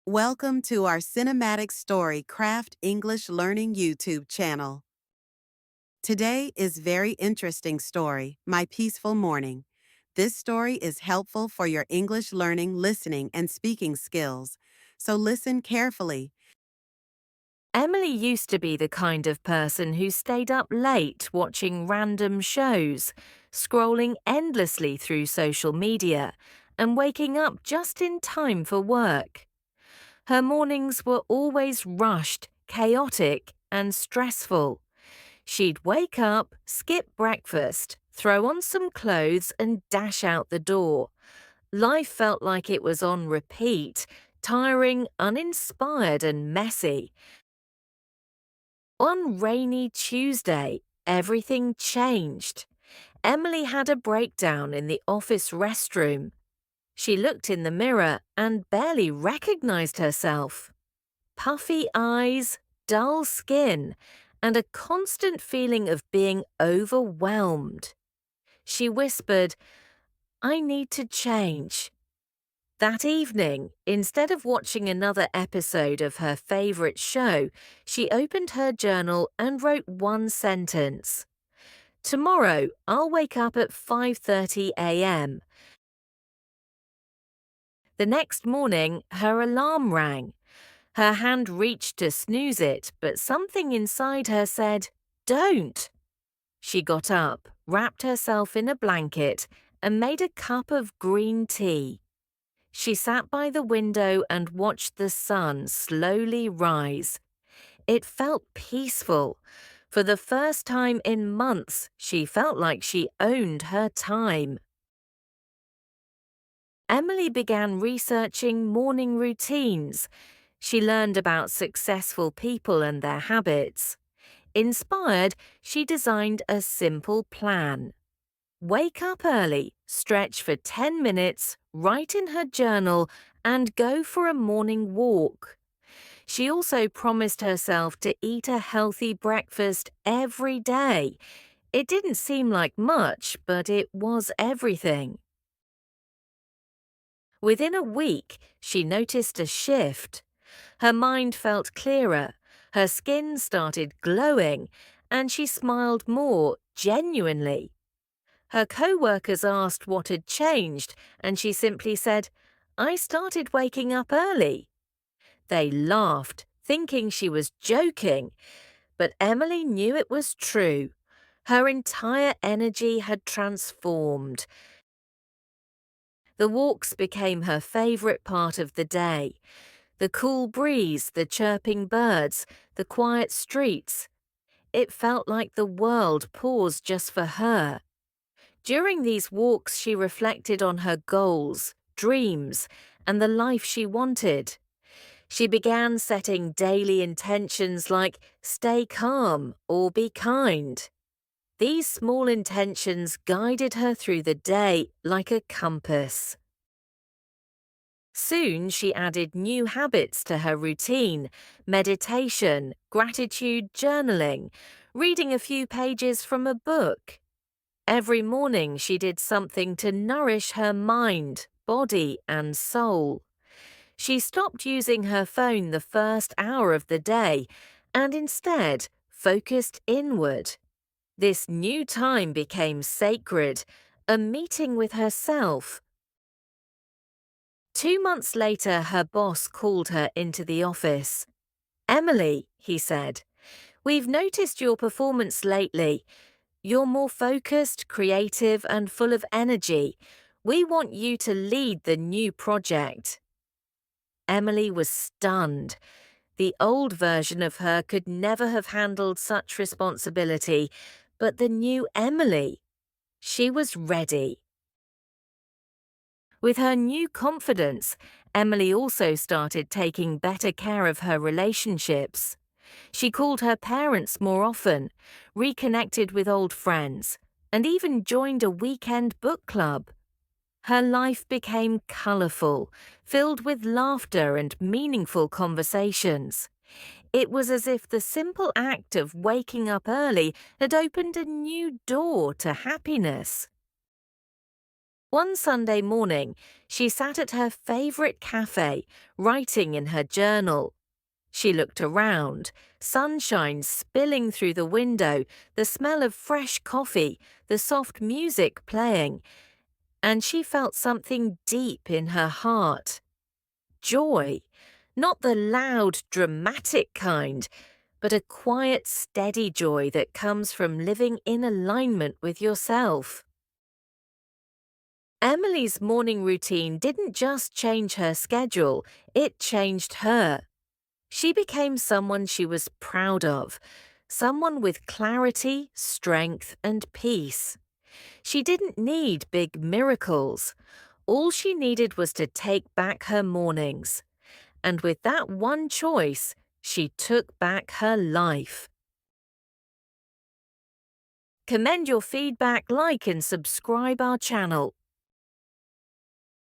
Welcome to our Cinematic Story Craft English Learning YouTube channel. Today is very interesting story, My Peaceful Morning. This story is helpful for your English learning, listening, and speaking skills. So listen carefully. Emily used to be the kind of person who stayed up late watching random shows, scrolling endlessly through social media, and waking up just in time for work. Her mornings were always rushed, chaotic, and stressful. She'd wake up, skip breakfast, throw on some clothes, and dash out the door. Life felt like it was on repeat, tiring, uninspired, and messy. One rainy Tuesday, everything changed. Emily had a breakdown in the office restroom. She looked in the mirror and barely recognized herself. Puffy eyes, dull skin, and a constant feeling of being overwhelmed. She whispered, "I need to change." That evening, instead of watching another episode of her favorite show, she opened her journal and wrote one sentence. "Tomorrow, I'll wake up at 5:30 a.m. The next morning, her alarm rang. Her hand reached to snooze it, but something inside her said, "Don't." She got up, wrapped herself in a blanket, and made a cup of green tea. She sat by the window and watched the sun slowly rise. It felt peaceful. For the first time in months, she felt like she owned her time. Emily began researching morning routines. She learned about successful people and their habits. Inspired, she designed a simple plan. Wake up early, stretch for 10 minutes, write in her journal, and go for a morning walk. She also promised herself to eat a healthy breakfast every day. It didn't seem like much, but it was everything. Within a week, she noticed a shift. Her mind felt clearer, her skin started glowing, and she smiled more genuinely. Her co-workers asked what had changed, and she simply said, "I started waking up early." They laughed, thinking she was joking, but Emily knew it was true. Her entire energy had transformed. The walks became her favorite part of the day. The cool breeze, the chirping birds, the quiet streets. It felt like the world paused just for her. During these walks, she reflected on her goals, dreams, and the life she wanted. She began setting daily intentions like stay calm or be kind. These small intentions guided her through the day like a compass. Soon she added new habits to her routine: meditation, gratitude journaling, reading a few pages from a book. Every morning she did something to nourish her mind, body, and soul. She stopped using her phone the first hour of the day and instead focused inward. This new time became sacred, a meeting with herself. 2 months later, her boss called her into the office. "Emily," he said, "we've noticed your performance lately. You're more focused, creative, and full of energy. We want you to lead the new project." Emily was stunned. The old version of her could never have handled such responsibility, but the new Emily, she was ready. With her new confidence, Emily also started taking better care of her relationships. She called her parents more often, reconnected with old friends, and even joined a weekend book club. Her life became colourful, filled with laughter and meaningful conversations. It was as if the simple act of waking up early had opened a new door to happiness. One Sunday morning, she sat at her favorite cafe, writing in her journal. She looked around, sunshine spilling through the window, the smell of fresh coffee, the soft music playing, and she felt something deep in her heart. Joy, not the loud, dramatic kind, but a quiet, steady joy that comes from living in alignment with yourself. Emily's morning routine didn't just change her schedule, it changed her. She became someone she was proud of, someone with clarity, strength, and peace. She didn't need big miracles. All she needed was to take back her mornings. And with that one choice, she took back her life. Commend your feedback, like and subscribe our channel.